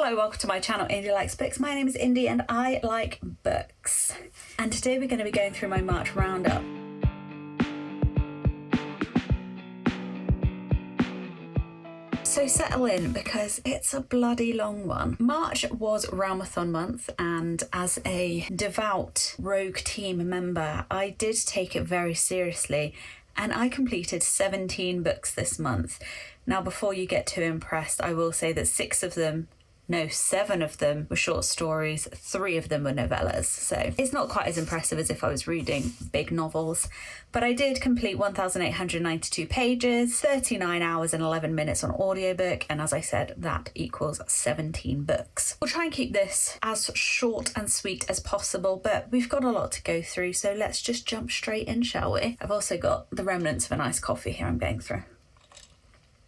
Hello, welcome to my channel, Indy Likes Books. My name is Indy and I like books. And today we're going to be going through my March roundup. So settle in because it's a bloody long one. March was Realmathon month, and as a devout Rogue team member, I did take it very seriously and I completed 17 books this month. Now, before you get too impressed, I will say that 7 of them were short stories, 3 of them were novellas. So it's not quite as impressive as if I was reading big novels. But I did complete 1,892 pages, 39 hours and 11 minutes on audiobook. And as I said, that equals 17 books. We'll try and keep this as short and sweet as possible, but we've got a lot to go through. So let's just jump straight in, shall we? I've also got the remnants of a nice coffee here I'm going through.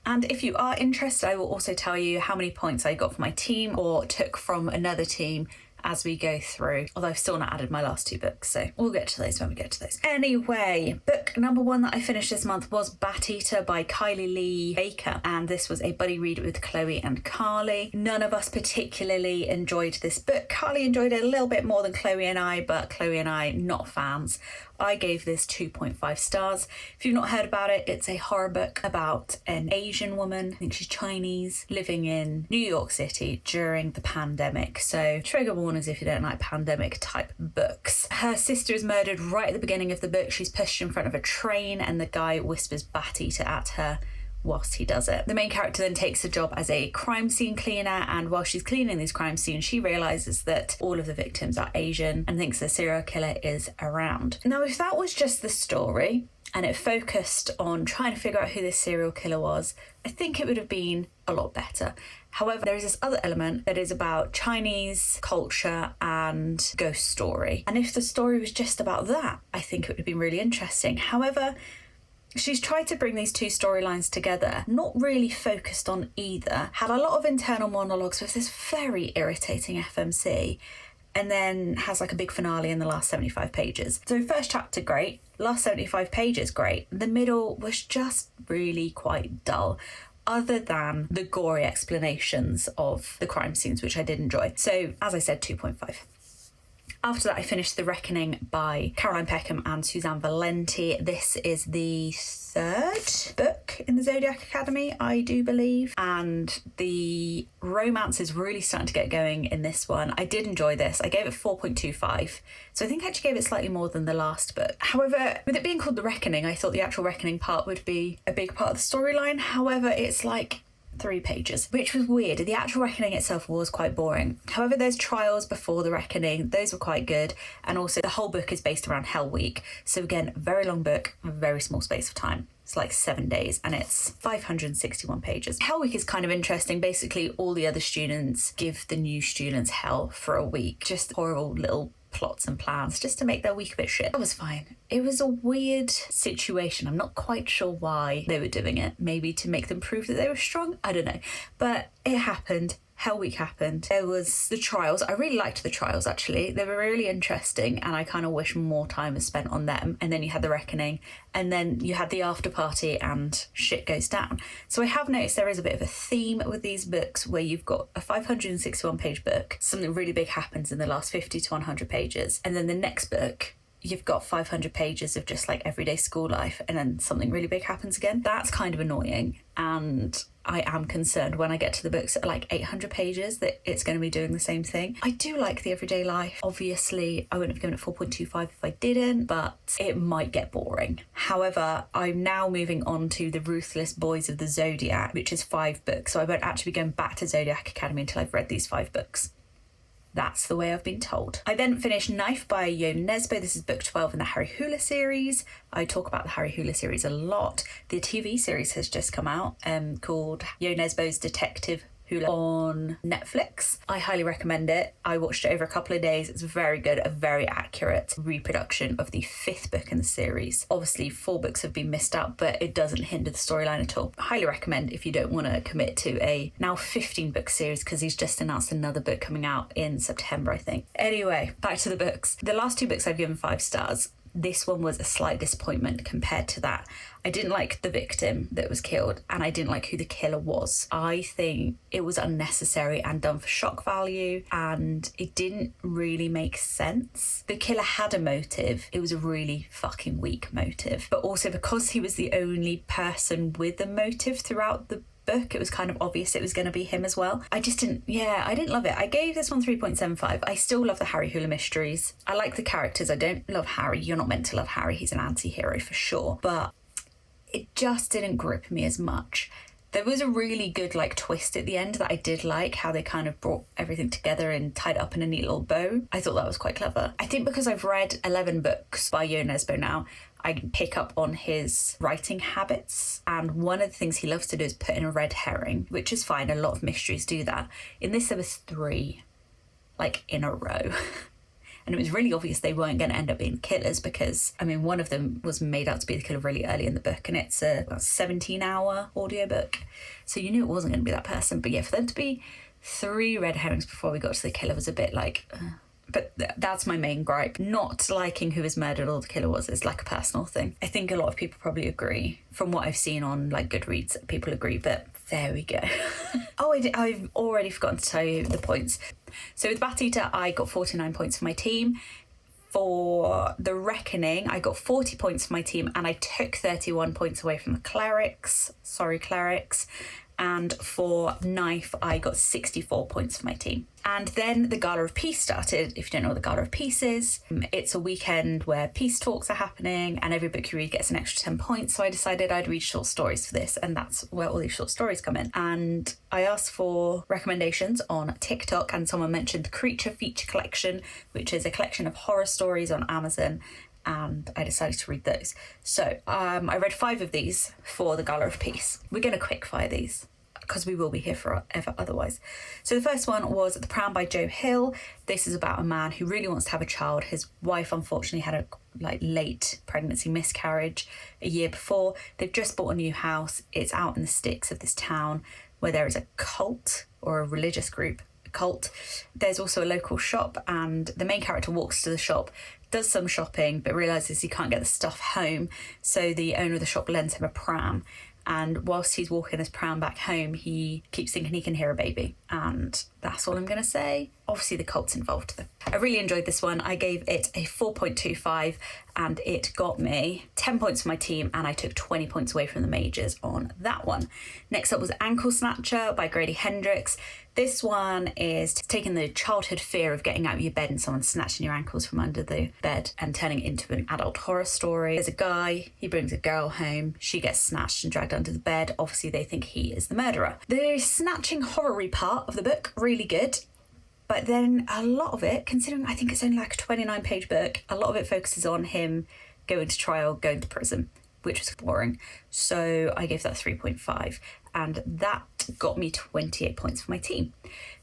And if you are interested, I will also tell you how many points I got for my team or took from another team as we go through, although I've still not added my last 2 books, so we'll get to those when we get to those. Anyway, book number 1 that I finished this month was Bat Eater by Kylie Lee Baker, and this was a buddy read with Chloe and Carly. None of us particularly enjoyed this book. Carly enjoyed it a little bit more than Chloe and I, but Chloe and I, not fans. I gave this 2.5 stars. If you've not heard about it, it's a horror book about an Asian woman, I think she's Chinese, living in New York City during the pandemic. So trigger warnings if you don't like pandemic type books. Her sister is murdered right at the beginning of the book. She's pushed in front of a train and the guy whispers Bat Eater at her whilst he does it. The main character then takes a job as a crime scene cleaner, and while she's cleaning these crime scenes, she realises that all of the victims are Asian and thinks the serial killer is around. Now, if that was just the story and it focused on trying to figure out who this serial killer was, I think it would have been a lot better. However, there is this other element that is about Chinese culture and ghost story. And if the story was just about that, I think it would have been really interesting. However, she's tried to bring these 2 storylines together, not really focused on either, had a lot of internal monologues with this very irritating FMC, and then has like a big finale in the last 75 pages. So first chapter, great. Last 75 pages, great. The middle was just really quite dull, other than the gory explanations of the crime scenes, which I did enjoy. So as I said, 2.5. After that, I finished The Reckoning by Caroline Peckham and Suzanne Valenti. This is the 3rd book in the Zodiac Academy, I do believe. And the romance is really starting to get going in this one. I did enjoy this. I gave it 4.25. So I think I actually gave it slightly more than the last book. However, with it being called The Reckoning, I thought the actual reckoning part would be a big part of the storyline. However, it's like 3 pages, which was weird. The actual reckoning itself was quite boring. However, there's trials before the reckoning. Those were quite good. And also the whole book is based around Hell Week. So again, very long book, very small space of time. It's like 7 days and it's 561 pages. Hell Week is kind of interesting. Basically, all the other students give the new students hell for a week. Just horrible little plots and plans just to make their week a bit shit. That was fine. It was a weird situation. I'm not quite sure why they were doing it. Maybe to make them prove that they were strong? I don't know. But it happened. Hell Week happened. There was the trials. I really liked the trials, actually. They were really interesting and I kind of wish more time was spent on them. And then you had the reckoning and then you had the after party and shit goes down. So I have noticed there is a bit of a theme with these books where you've got a 561 page book. Something really big happens in the last 50 to 100 pages. And then the next book, you've got 500 pages of just like everyday school life and then something really big happens again. That's kind of annoying. And I am concerned when I get to the books at like 800 pages that it's going to be doing the same thing. I do like the everyday life. Obviously, I wouldn't have given it 4.25 if I didn't, but it might get boring. However, I'm now moving on to The Ruthless Boys of the Zodiac, which is 5 books. So I won't actually be going back to Zodiac Academy until I've read these 5 books. That's the way I've been told. I then finished Knife by Yo Nesbo. This is book 12 in the Harry Hula series. I talk about the Harry Hula series a lot. The TV series has just come out called Yo Nesbo's Detective Hula on Netflix. I highly recommend it. I watched it over a couple of days. It's very good, a very accurate reproduction of the 5th book in the series. Obviously 4 books have been missed out, but it doesn't hinder the storyline at all. Highly recommend if you don't want to commit to a now 15 book series, because he's just announced another book coming out in September, I think. Anyway, back to the books. The last 2 books I've given 5 stars. this one was a slight disappointment compared to that. I didn't like the victim that was killed, and I didn't like who the killer was. I think it was unnecessary and done for shock value, and it didn't really make sense. The killer had a motive. It was a really fucking weak motive. But also because he was the only person with a motive throughout the book, it was kind of obvious it was going to be him as well. I didn't love it. I gave this one 3.75. I still love the Harry Hula mysteries. I like the characters. I don't love Harry. You're not meant to love Harry. He's an anti-hero for sure. But it just didn't grip me as much. There was a really good twist at the end that I did like, how they kind of brought everything together and tied it up in a neat little bow. I thought that was quite clever. I think because I've read 11 books by Yo Nesbo now, I can pick up on his writing habits. And one of the things he loves to do is put in a red herring, which is fine. A lot of mysteries do that. In this, there was 3, in a row. And it was really obvious they weren't going to end up being killers because, one of them was made out to be the killer really early in the book, and it's a 17-hour audiobook. So you knew it wasn't going to be that person. But yeah, for them to be 3 red herrings before we got to the killer was a bit But that's my main gripe. Not liking who was murdered or the killer was is a personal thing. I think a lot of people probably agree. From what I've seen on Goodreads, people agree, but there we go. I've already forgotten to tell you the points. So with Bat Eater, I got 49 points for my team. For The Reckoning, I got 40 points for my team, and I took 31 points away from the clerics. Sorry, clerics. And for Knife, I got 64 points for my team. And then the Gala of Peace started. If you don't know what the Gala of Peace is, it's a weekend where peace talks are happening and every book you read gets an extra 10 points. So I decided I'd read short stories for this, and that's where all these short stories come in. And I asked for recommendations on TikTok, and someone mentioned the Creature Feature Collection, which is a collection of horror stories on Amazon. And I decided to read those. So I read 5 of these for the Gala of Peace. We're going to quickfire these because we will be here forever otherwise. So the first one was The Pram by Joe Hill. This is about a man who really wants to have a child. His wife unfortunately had a late pregnancy miscarriage a year before. They've just bought a new house. It's out in the sticks of this town where there is a cult or a religious group. Cult. There's also a local shop, and the main character walks to the shop, does some shopping, but realises he can't get the stuff home, so the owner of the shop lends him a pram. And whilst he's walking his pram back home, he keeps thinking he can hear a baby. And that's all I'm going to say. Obviously, the cult's involved, though. I really enjoyed this one. I gave it a 4.25, and it got me 10 points for my team, and I took 20 points away from the majors on that one. Next up was Ankle Snatcher by Grady Hendrix. This one is taking the childhood fear of getting out of your bed and someone snatching your ankles from under the bed and turning it into an adult horror story. There's a guy, he brings a girl home, she gets snatched and dragged under the bed. Obviously, they think he is the murderer. The snatching horror-y part of the book, really good. But then a lot of it, considering I think it's only a 29-page book, a lot of it focuses on him going to trial, going to prison, which was boring. So I gave that 3.5, and that got me 28 points for my team.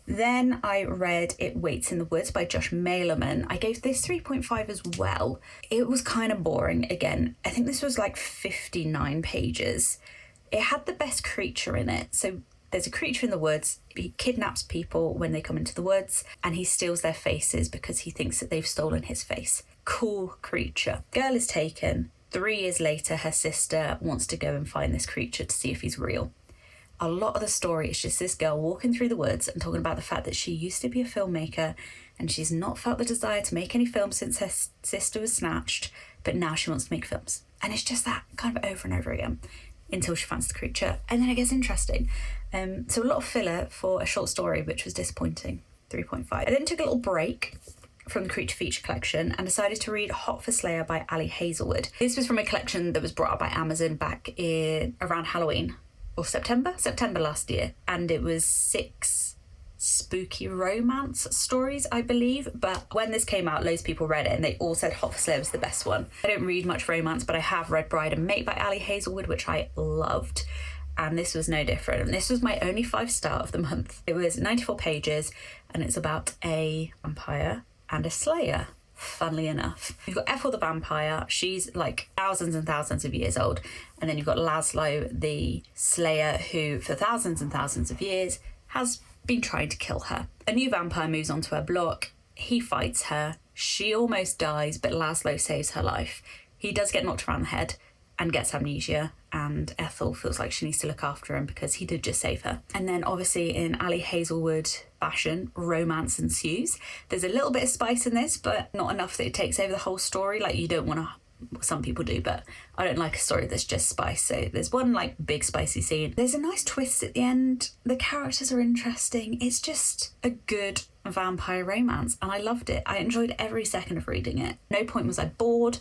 Then I read It Waits in the Woods by Josh Malerman. I gave this 3.5 as well. It was kind of boring again. I think this was 59 pages. It had the best creature in it. So there's a creature in the woods. He kidnaps people when they come into the woods, and he steals their faces because he thinks that they've stolen his face. Cool creature. Girl is taken. 3 years later, her sister wants to go and find this creature to see if he's real. A lot of the story is just this girl walking through the woods and talking about the fact that she used to be a filmmaker and she's not felt the desire to make any films since her sister was snatched, but now she wants to make films. And it's just that kind of over and over again until she finds the creature. And then it gets interesting. So a lot of filler for a short story, which was disappointing, 3.5. I then took a little break from the Creature Feature Collection and decided to read Hot for Slayer by Ali Hazelwood. This was from a collection that was brought out by Amazon back in around Halloween or September last year, and it was 6 spooky romance stories, I believe. But when this came out, loads of people read it and they all said Hot for Slayer was the best one. I don't read much romance, but I have read Bride and Mate by Ali Hazelwood, which I loved, and this was no different. And this was my only 5-star of the month. It was 94 pages, and it's about a vampire and a slayer, funnily enough. You've got Ethel the vampire, she's thousands and thousands of years old, and then you've got Laszlo the slayer, who for thousands and thousands of years has been trying to kill her. A new vampire moves onto her block, he fights her, She almost dies, but Laszlo saves her life. He does get knocked around the head and gets amnesia, and Ethel feels like she needs to look after him because he did just save her. And then obviously in Ali Hazelwood fashion, romance ensues. There's a little bit of spice in this, but not enough that it takes over the whole story. Like, you don't want to, some people do, but I don't like a story that's just spice. So there's one like big spicy scene. There's a nice twist at the end. The characters are interesting. It's just a good vampire romance, and I loved it. I enjoyed every second of reading it. No point was I bored.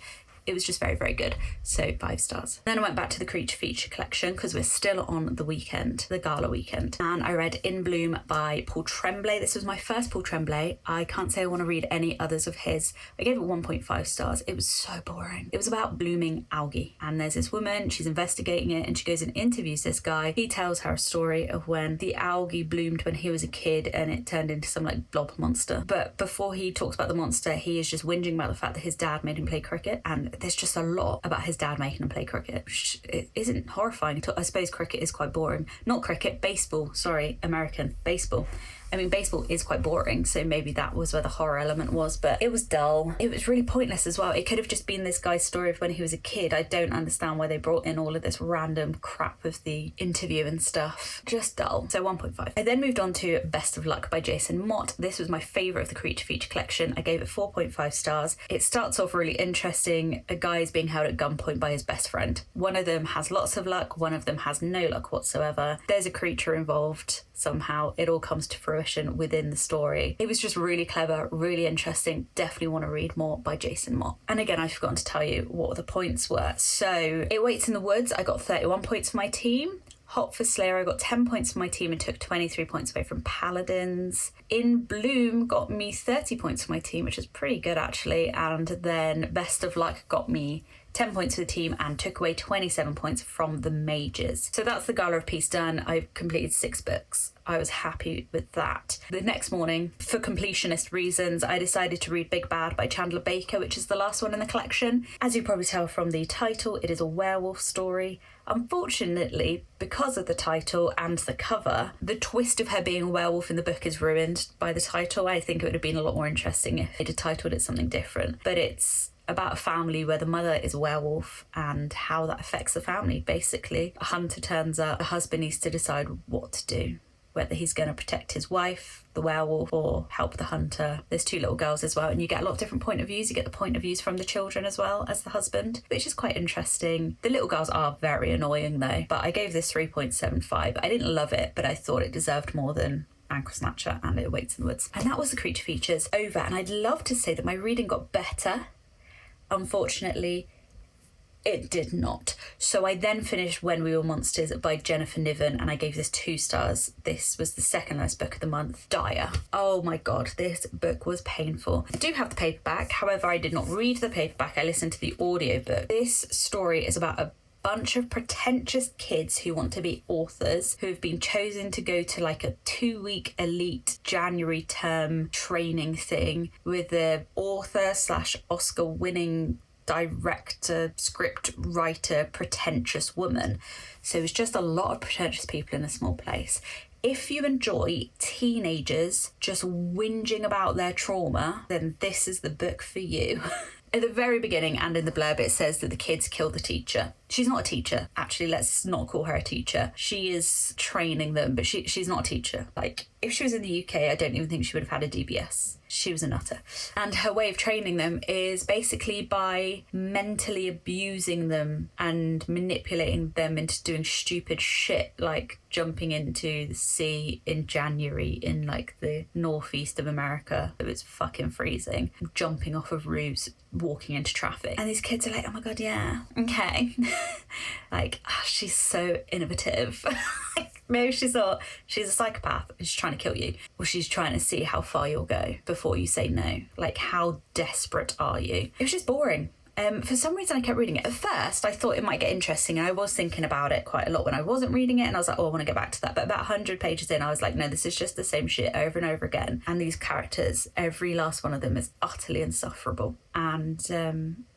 It was just very, very good. So 5 stars. Then I went back to the Creature Feature collection because we're still on the weekend, the gala weekend. And I read In Bloom by Paul Tremblay. This was my first Paul Tremblay. I can't say I want to read any others of his. I gave it 1.5 stars. It was so boring. It was about blooming algae. And there's this woman, she's investigating it, and she goes and interviews this guy. He tells her a story of when the algae bloomed when he was a kid and it turned into some like blob monster. But before he talks about the monster, he is just whinging about the fact that his dad made him play cricket, and there's just a lot about his dad making him play cricket, which isn't horrifying. I suppose cricket is quite boring. Not cricket, baseball. Sorry, American baseball. I mean, baseball is quite boring, so maybe that was where the horror element was, but it was dull. It was really pointless as well. It could have just been this guy's story of when he was a kid. I don't understand why they brought in all of this random crap with the interview and stuff. Just dull. So 1.5. I then moved on to Best of Luck by Jason Mott. This was my favourite of the Creature Feature collection. I gave it 4.5 stars. It starts off really interesting. A guy is being held at gunpoint by his best friend. One of them has lots of luck, one of them has no luck whatsoever. There's a creature involved. Somehow it all comes to fruition within the story. It was just really clever, really interesting. Definitely want to read more by Jason Mott. And again, I've forgotten to tell you what the points were. So It Waits in the Woods, I got 31 points for my team. Hot for Slayer, I got 10 points for my team and took 23 points away from Paladins. In Bloom got me 30 points for my team, which is pretty good actually. And then Best of Luck got me 10 points for the team and took away 27 points from the Mages. So that's the Gala of Peace done. I've completed 6 books. I was happy with that. The next morning, for completionist reasons, I decided to read Big Bad by Chandler Baker, which is the last one in the collection. As you probably tell from the title, it is a werewolf story. Unfortunately, because of the title and the cover, the twist of her being a werewolf in the book is ruined by the title. I think it would have been a lot more interesting if they'd have titled it something different. But it's about a family where the mother is a werewolf and how that affects the family, basically. A hunter turns up, the husband needs to decide what to do, whether he's going to protect his wife, the werewolf, or help the hunter. There's 2 little girls as well, and you get a lot of different point of views. You get the point of views from the children as well as the husband, which is quite interesting. The little girls are very annoying though, but I gave this 3.75. I didn't love it, but I thought it deserved more than Ankle Snatcher and It Waits in the Woods. And that was the Creature Features over, and I'd love to say that my reading got better. Unfortunately, it did not. So I then finished When We Were Monsters by Jennifer Niven, and I gave this 2 stars. This was the second last book of the month. Dire. Oh my god, this book was painful. I do have the paperback, however I did not read the paperback, I listened to the audiobook. This story is about a bunch of pretentious kids who want to be authors, who have been chosen to go to like a 2-week elite January term training thing with the author / Oscar winning director, script writer, pretentious woman. So it's just a lot of pretentious people in a small place. If you enjoy teenagers just whinging about their trauma, then this is the book for you. At the very beginning and in the blurb, it says that the kids killed the teacher. She's not a teacher. Actually, let's not call her a teacher. She is training them, but she's not a teacher. Like, if she was in the UK, I don't even think she would have had a DBS. She was a nutter. And her way of training them is basically by mentally abusing them and manipulating them into doing stupid shit, like jumping into the sea in January in like the northeast of America. It was fucking freezing. Jumping off of roofs, walking into traffic. And these kids are like, oh my god, yeah, okay. Like, she's so innovative. Maybe she thought she's a psychopath and she's trying to kill you, or she's trying to see how far you'll go before you say no. Like, how desperate are you? It was just boring. For some reason I kept reading it. At first I thought it might get interesting, and I was thinking about it quite a lot when I wasn't reading it, and I was like, oh, I want to go back to that. But about 100 pages in, I was like, no, this is just the same shit over and over again. And these characters, every last one of them is utterly insufferable. And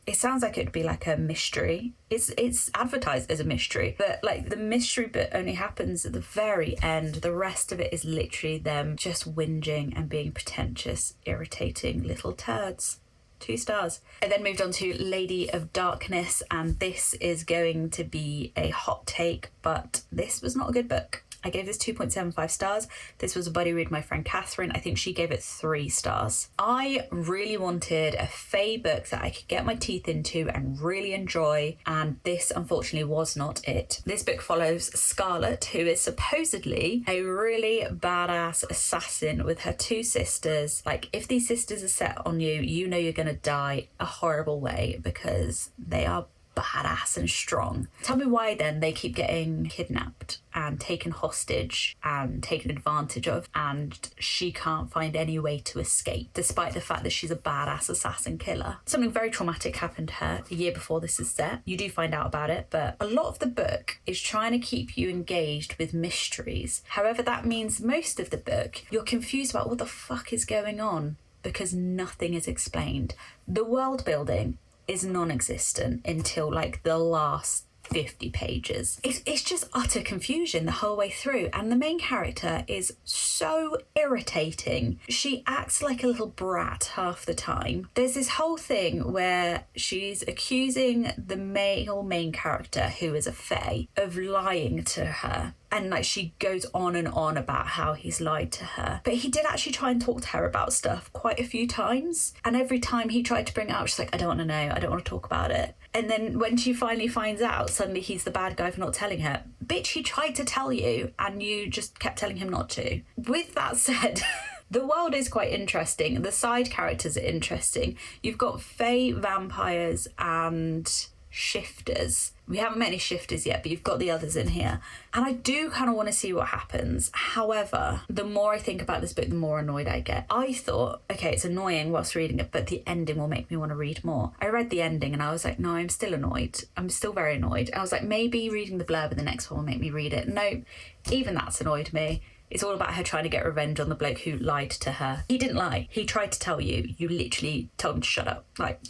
it sounds like it would be like a mystery. It's advertised as a mystery, but like the mystery bit only happens at the very end. The rest of it is literally them just whinging and being pretentious, irritating little turds. 2 stars. I then moved on to Lady of Darkness, and this is going to be a hot take, but this was not a good book. I gave this 2.75 stars. This was a buddy read, my friend Catherine. I think she gave it 3 stars. I really wanted a fae book that I could get my teeth into and really enjoy, and this unfortunately was not it. This book follows Scarlet, who is supposedly a really badass assassin with her 2 sisters. Like, if these sisters are set on you, you know you're gonna die a horrible way because they are badass and strong. Tell me why then they keep getting kidnapped and taken hostage and taken advantage of, and she can't find any way to escape, despite the fact that she's a badass assassin killer. Something very traumatic happened to her a year before this is set. You do find out about it, but a lot of the book is trying to keep you engaged with mysteries. However, that means most of the book you're confused about what the fuck is going on because nothing is explained. The world building is non-existent until like the last 50 pages. It's just utter confusion the whole way through, and the main character is so irritating. She acts like a little brat half the time. There's this whole thing where she's accusing the male main character, who is a fae, of lying to her. And like, she goes on and on about how he's lied to her. But he did actually try and talk to her about stuff quite a few times. And every time he tried to bring it up, she's like, I don't want to know. I don't want to talk about it. And then when she finally finds out, suddenly he's the bad guy for not telling her. Bitch, he tried to tell you and you just kept telling him not to. With that said, the world is quite interesting. The side characters are interesting. You've got fae, vampires, and shifters. We haven't met any shifters yet, but you've got the others in here. And I do kind of want to see what happens. However, the more I think about this book, the more annoyed I get. I thought, okay, it's annoying whilst reading it, but the ending will make me want to read more. I read the ending and I was like, no, I'm still annoyed. I'm still very annoyed. I was like, maybe reading the blurb in the next one will make me read it. No, even that's annoyed me. It's all about her trying to get revenge on the bloke who lied to her. He didn't lie. He tried to tell you. You literally told him to shut up. Like,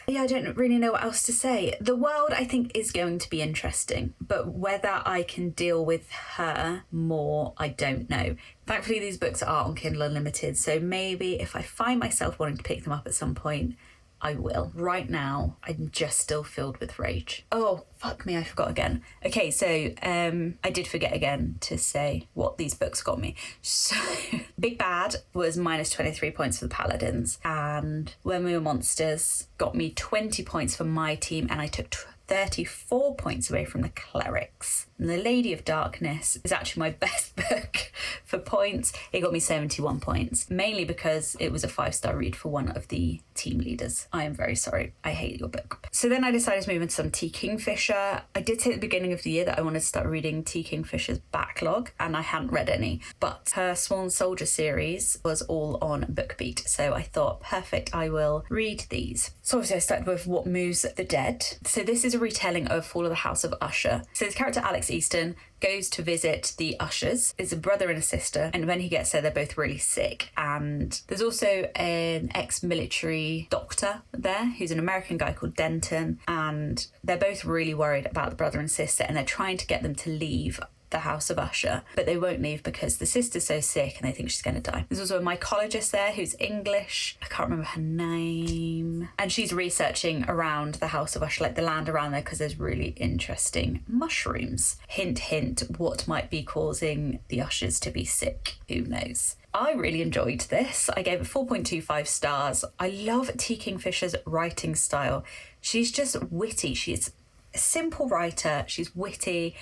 Yeah, I don't really know what else to say. The world, I think, is going to be interesting, but whether I can deal with her more, I don't know. Thankfully, these books are on Kindle Unlimited, so maybe if I find myself wanting to pick them up at some point, I will. Right now, I'm just still filled with rage. Oh, fuck me, I forgot again. Okay, so I did forget again to say what these books got me. So Big Bad was minus 23 points for the Paladins, and When We Were Monsters got me 20 points for my team, and I took 34 points away from the Clerics. And The Lady of Darkness is actually my best book for points. It got me 71 points, mainly because it was a 5-star read for one of the team leaders. I am very sorry. I hate your book. So then I decided to move into some T. Kingfisher. I did say at the beginning of the year that I wanted to start reading T. Kingfisher's backlog, and I hadn't read any. But her Swan Soldier series was all on BookBeat, so I thought, perfect, I will read these. So obviously I started with What Moves the Dead. So this is a retelling of Fall of the House of Usher. So this character, Alex Easton, goes to visit the Ushers. There's a brother and a sister, and when he gets there, they're both really sick. And there's also an ex-military doctor there who's an American guy called Denton, and they're both really worried about the brother and sister, and they're trying to get them to leave the House of Usher, but they won't leave because the sister's so sick and they think she's going to die. There's also a mycologist there who's English. I can't remember her name. And she's researching around the House of Usher, like the land around there, because there's really interesting mushrooms. Hint, hint, what might be causing the Ushers to be sick? Who knows? I really enjoyed this. I gave it 4.25 stars. I love T. Kingfisher's writing style. She's just witty. She's a simple writer. She's witty.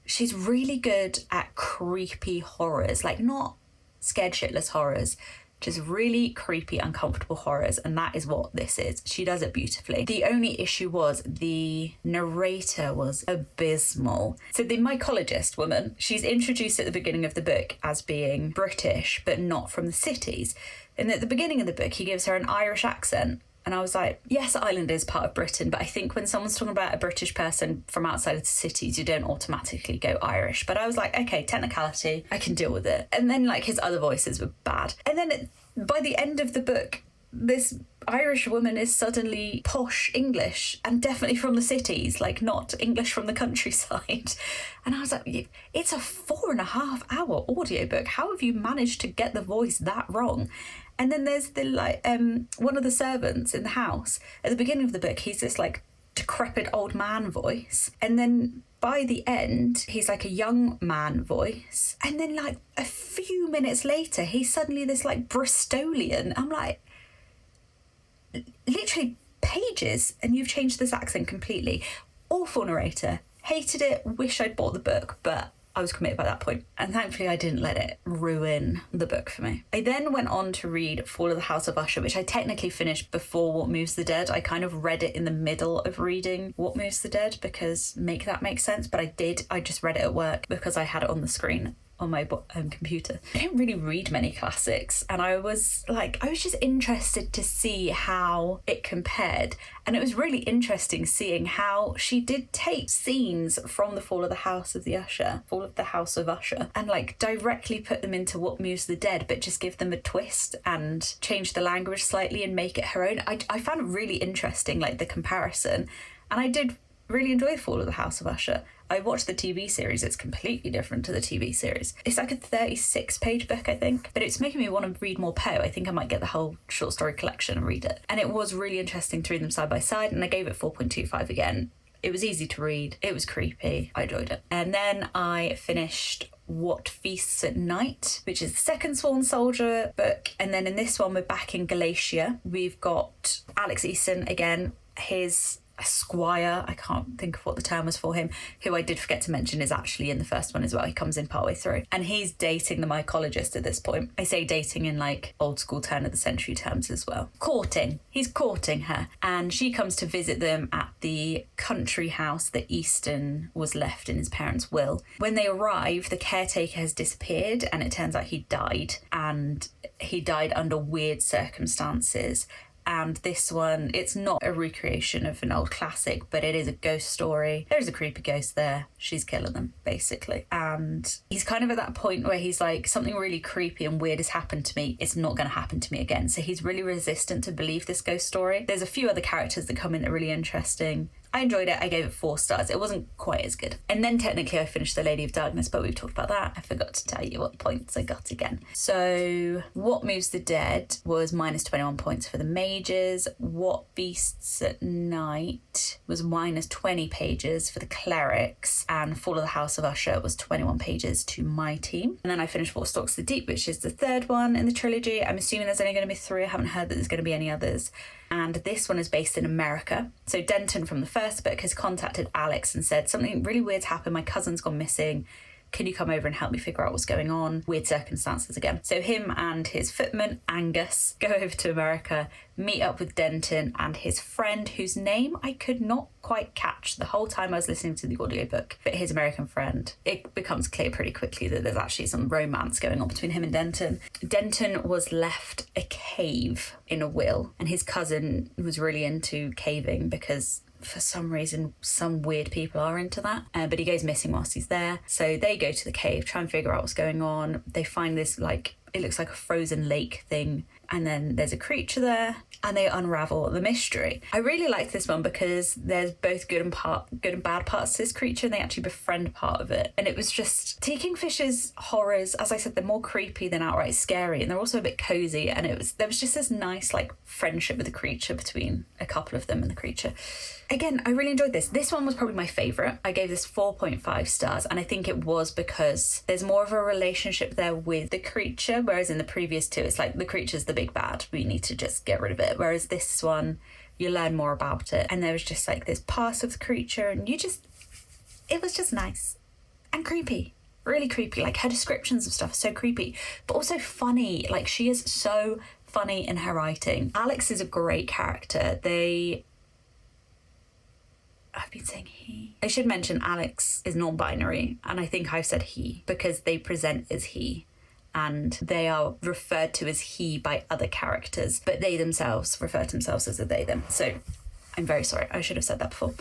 She's really good at creepy horrors, like not scared shitless horrors, just really creepy, uncomfortable horrors, and that is what this is. She does it beautifully. The only issue was the narrator was abysmal. So the mycologist woman, she's introduced at the beginning of the book as being British, but not from the cities. And at the beginning of the book, he gives her an Irish accent. And I was like, yes, Ireland is part of Britain, but I think when someone's talking about a British person from outside of the cities, you don't automatically go Irish. But I was like, okay, technicality, I can deal with it. And then like his other voices were bad. And then by the end of the book, this Irish woman is suddenly posh English and definitely from the cities, like not English from the countryside. And I was like, it's a 4.5 hour audiobook. How have you managed to get the voice that wrong? And then there's the one of the servants in the house. At the beginning of the book, he's this like decrepit old man voice. And then by the end, he's like a young man voice. And then like a few minutes later, he's suddenly this like Bristolian. I'm like, literally pages, and you've changed this accent completely. Awful narrator. Hated it. Wish I'd bought the book, but I was committed by that point, and thankfully I didn't let it ruin the book for me. I then went on to read Fall of the House of Usher, which I technically finished before What Moves the Dead. I kind of read it in the middle of reading What Moves the Dead, because make that make sense, but I just read it at work because I had it on the screen on my computer. I don't really read many classics, and I was just interested to see how it compared. And it was really interesting seeing how she did take scenes from the Fall of the House of Usher, and like directly put them into What Moves the Dead, but just give them a twist and change the language slightly and make it her own. I found it really interesting, like the comparison, and I did really enjoy Fall of the House of Usher. I watched the TV series. It's completely different to the TV series. It's like a 36-page book, I think, but it's making me want to read more Poe. I think I might get the whole short story collection and read it. And it was really interesting to read them side by side, and I gave it 4.25 again. It was easy to read. It was creepy. I enjoyed it. And then I finished What Feasts at Night, which is the second Sworn Soldier book. And then in this one, we're back in Galatia. We've got Alex Easton again. His squire, I can't think of what the term was for him, who I did forget to mention is actually in the first one as well. He comes in partway through, and he's dating the mycologist at this point. I say dating in like old school turn of the century terms as well. He's courting her, and she comes to visit them at the country house that Easton was left in his parents' will. When they arrive, the caretaker has disappeared, and it turns out he died, and he died under weird circumstances. And this one, it's not a recreation of an old classic, but it is a ghost story. There's a creepy ghost there. She's killing them, basically. And he's kind of at that point where he's like, something really creepy and weird has happened to me. It's not going to happen to me again. So he's really resistant to believe this ghost story. There's a few other characters that come in that are really interesting. I enjoyed it. I gave it 4 stars. It wasn't quite as good. And then technically I finished The Lady of Darkness, but we've talked about that. I forgot to tell you what points I got again. So What Moves the Dead was minus 21 points for the mages. What Beasts at Night was minus 20 pages for the clerics. And Fall of the House of Usher was 21 pages to my team. And then I finished What Stalks the Deep, which is the third one in the trilogy. I'm assuming there's only going to be 3. I haven't heard that there's going to be any others. And this one is based in America. So Denton from the first book has contacted Alex and said, something really weird's happened. My cousin's gone missing. Can you come over and help me figure out what's going on? Weird circumstances again. So him and his footman, Angus, go over to America, meet up with Denton and his friend, whose name I could not quite catch the whole time I was listening to the audiobook, but his American friend. It becomes clear pretty quickly that there's actually some romance going on between him and Denton. Denton was left a cave in a will, and his cousin was really into caving because for some reason, some weird people are into that. But he goes missing whilst he's there. So they go to the cave, try and figure out what's going on. They find this, like, it looks like a frozen lake thing. And then there's a creature there, and they unravel the mystery. I really liked this one because there's both good and bad parts to this creature, and they actually befriend part of it. And it was just, T. Kingfisher's horrors, as I said, they're more creepy than outright scary, and they're also a bit cozy. And there was just this nice, like, friendship with the creature between a couple of them and the creature. Again, I really enjoyed this. This one was probably my favourite. I gave this 4.5 stars, and I think it was because there's more of a relationship there with the creature, whereas in the previous two, it's like the creature's the big bad. We need to just get rid of it. Whereas this one, you learn more about it, and there was just like this past of the creature, and it was just nice and creepy. Really creepy. Like, her descriptions of stuff are so creepy, but also funny. Like, she is so funny in her writing. Alex is a great character. I've been saying he. I should mention Alex is non-binary, and I think I've said he because they present as he, and they are referred to as he by other characters, but they themselves refer to themselves as a they, them. So I'm very sorry. I should have said that before.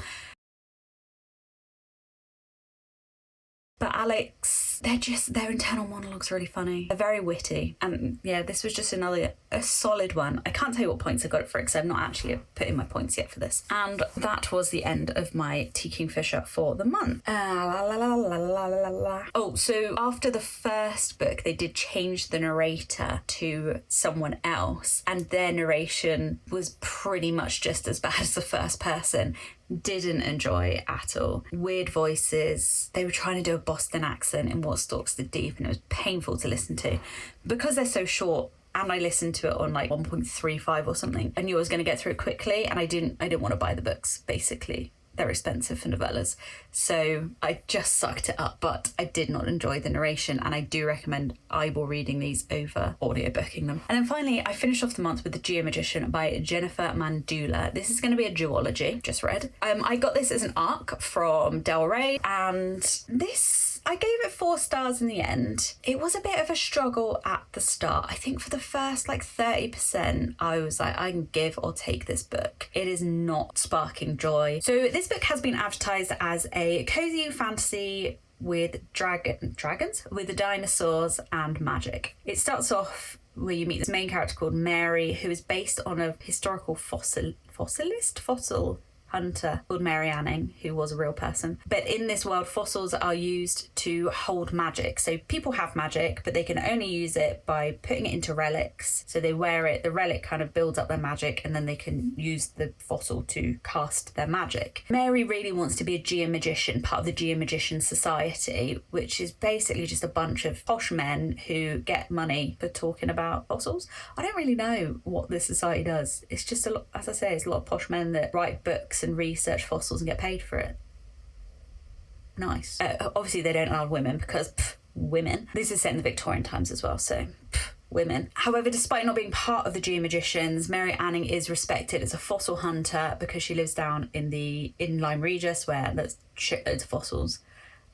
But Alex books, their internal monologue's really funny. They're very witty. And yeah, this was just a solid one. I can't tell you what points I got it for because I've not actually put in my points yet for this. And that was the end of my Tea Kingfisher for the month. Oh, so after the first book, they did change the narrator to someone else, and their narration was pretty much just as bad as the first person. Didn't enjoy at all. Weird voices. They were trying to do a Boston accent in What Stalks the Deep, and it was painful to listen to. Because they're so short, and I listened to it on like 1.35 or something, I knew I was going to get through it quickly, and I didn't want to buy the books, basically. They're expensive for novellas. So I just sucked it up, but I did not enjoy the narration, and I do recommend eyeball reading these over audiobooking them. And then finally, I finished off the month with The Geomagician by Jennifer Mandula. This is going to be a duology, just read. I got this as an ARC from Del Rey, and I gave it 4 stars in the end. It was a bit of a struggle at the start. I think for the first like 30%, I was like, I can give or take this book. It is not sparking joy. So this book has been advertised as a cozy fantasy with dragons, with the dinosaurs and magic. It starts off where you meet this main character called Mary, who is based on a historical fossil hunter called Mary Anning, who was a real person. But in this world, fossils are used to hold magic. So people have magic, but they can only use it by putting it into relics. So they wear it, the relic kind of builds up their magic, and then they can use the fossil to cast their magic. Mary really wants to be a geomagician, part of the Geomagician Society, which is basically just a bunch of posh men who get money for talking about fossils. I don't really know what this society does. It's just a lot, as I say, it's a lot of posh men that write books and research fossils and get paid for it. Nice. Obviously they don't allow women because women. This is set in the Victorian times as well, so women. However, despite not being part of the Geomagicians, Mary Anning is respected as a fossil hunter because she lives down in Lyme Regis, where there's shitloads of fossils,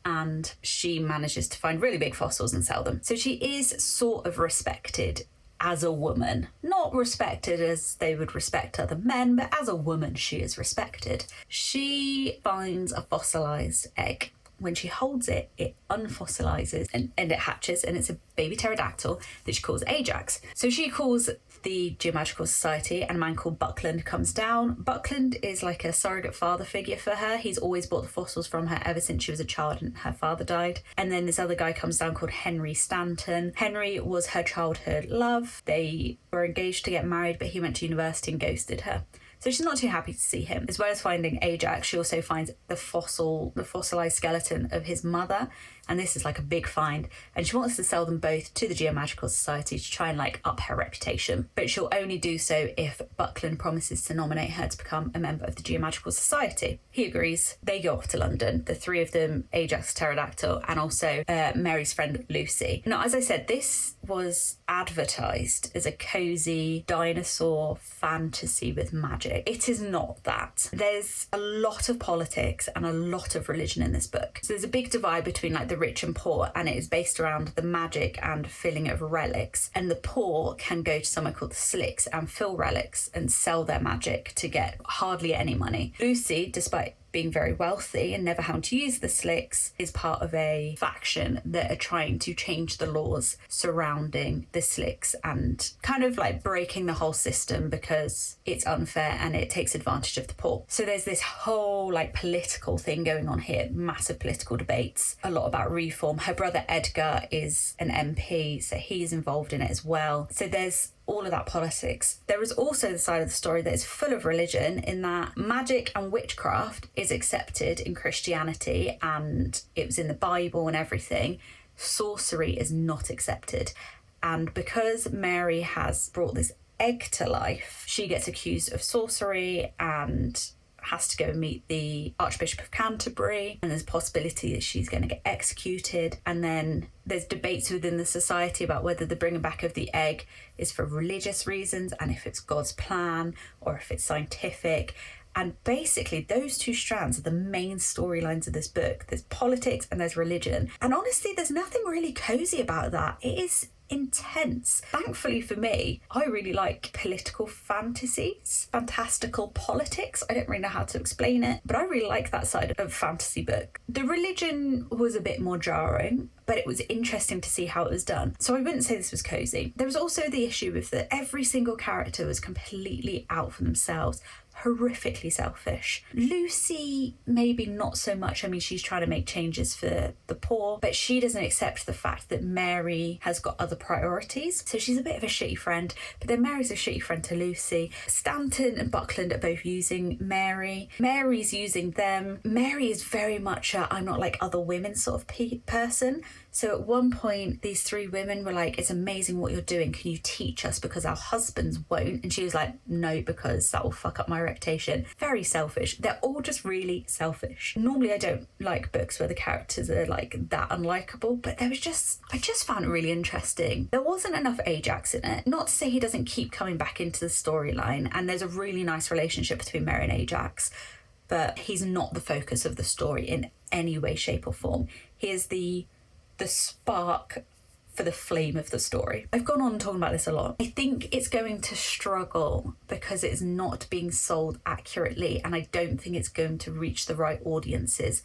and she manages to find really big fossils and sell them. So she is sort of respected as a woman. Not respected as they would respect other men, but as a woman she is respected. She finds a fossilized egg. When she holds it, it unfossilizes and it hatches, and it's a baby pterodactyl that she calls Ajax. So she calls the Geomagical Society, and a man called Buckland comes down. Buckland is like a surrogate father figure for her. He's always bought the fossils from her ever since she was a child and her father died. And then this other guy comes down called Henry Stanton. Henry was her childhood love. They were engaged to get married, but he went to university and ghosted her. So she's not too happy to see him. As well as finding Ajax, she also finds the fossilized skeleton of his mother. And this is like a big find. And she wants to sell them both to the Geomagical Society to try and like up her reputation. But she'll only do so if Buckland promises to nominate her to become a member of the Geomagical Society. He agrees. They go off to London. The 3 of them, Ajax, Pterodactyl, and also Mary's friend Lucy. Now, as I said, this was advertised as a cozy dinosaur fantasy with magic. It is not that. There's a lot of politics and a lot of religion in this book. So there's a big divide between like the rich and poor, and it is based around the magic and filling of relics. And the poor can go to somewhere called the Slicks and fill relics and sell their magic to get hardly any money. Lucy, despite being very wealthy and never having to use the Slicks, is part of a faction that are trying to change the laws surrounding the Slicks and kind of like breaking the whole system because it's unfair and it takes advantage of the poor. So there's this whole like political thing going on here, massive political debates, a lot about reform. Her brother Edgar is an MP, so he's involved in it as well. So there's all of that politics. There is also the side of the story that is full of religion, in that magic and witchcraft is accepted in Christianity and it was in the Bible and everything. Sorcery is not accepted. And because Mary has brought this egg to life, she gets accused of sorcery and has to go and meet the Archbishop of Canterbury, and there's a possibility that she's going to get executed. And then there's debates within the society about whether the bringing back of the egg is for religious reasons and if it's God's plan or if it's scientific. And basically those 2 strands are the main storylines of this book. There's politics and there's religion. And honestly, there's nothing really cozy about that. It is intense. Thankfully for me, I really like political fantasies, fantastical politics. I don't really know how to explain it, but I really like that side of fantasy book. The religion was a bit more jarring, but it was interesting to see how it was done. So I wouldn't say this was cozy. There was also the issue with that every single character was completely out for themselves, horrifically selfish. Lucy, maybe not so much. I mean, she's trying to make changes for the poor, but she doesn't accept the fact that Mary has got other priorities. So she's a bit of a shitty friend, but then Mary's a shitty friend to Lucy. Stanton and Buckland are both using Mary. Mary's using them. Mary is very much a I'm not like other women sort of person. So at one point, these three women were like, it's amazing what you're doing. Can you teach us because our husbands won't? And she was like, no, because that will fuck up my reputation. Very selfish. They're all just really selfish. Normally, I don't like books where the characters are like that unlikable, but I just found it really interesting. There wasn't enough Ajax in it. Not to say he doesn't keep coming back into the storyline, and there's a really nice relationship between Mary and Ajax, but he's not the focus of the story in any way, shape, or form. He is the spark for the flame of the story. I've gone on talking about this a lot. I think it's going to struggle because it's not being sold accurately, and I don't think it's going to reach the right audiences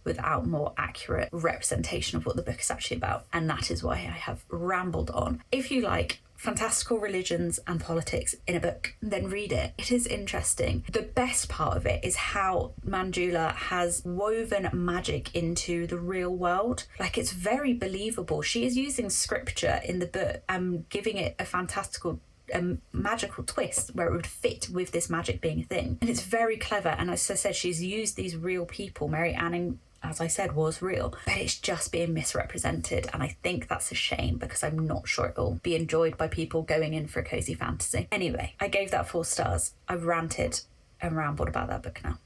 without more accurate representation of what the book is actually about. And that is why I have rambled on. If you like fantastical religions and politics in a book, then read it. It is interesting. The best part of it is how Manjula has woven magic into the real world. Like, it's very believable. She is using scripture in the book and giving it a fantastical magical twist where it would fit with this magic being a thing. And it's very clever. And as I said, she's used these real people. Mary Anning, as I said, was real, but it's just being misrepresented. And I think that's a shame because I'm not sure it'll be enjoyed by people going in for a cozy fantasy. Anyway, I gave that 4 stars. I've ranted and rambled about that book now.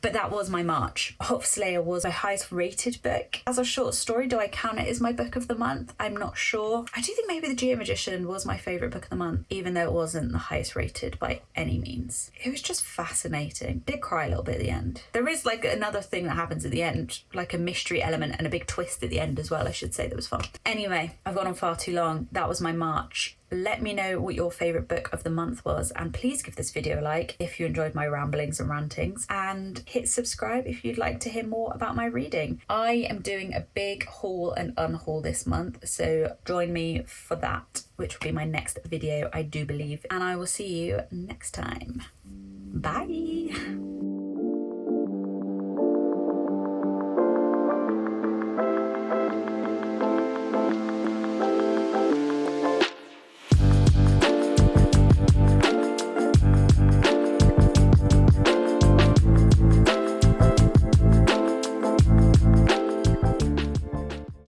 But that was my March. Hot Slayer was my highest rated book. As a short story, do I count it as my book of the month? I'm not sure. I do think maybe The Geomagician was my favourite book of the month, even though it wasn't the highest rated by any means. It was just fascinating. Did cry a little bit at the end. There is like another thing that happens at the end, like a mystery element and a big twist at the end as well, I should say, that was fun. Anyway, I've gone on far too long. That was my March. Let me know what your favourite book of the month was, and please give this video a like if you enjoyed my ramblings and rantings, and hit subscribe if you'd like to hear more about my reading. I am doing a big haul and unhaul this month, so join me for that, which will be my next video, I do believe, and I will see you next time. Bye!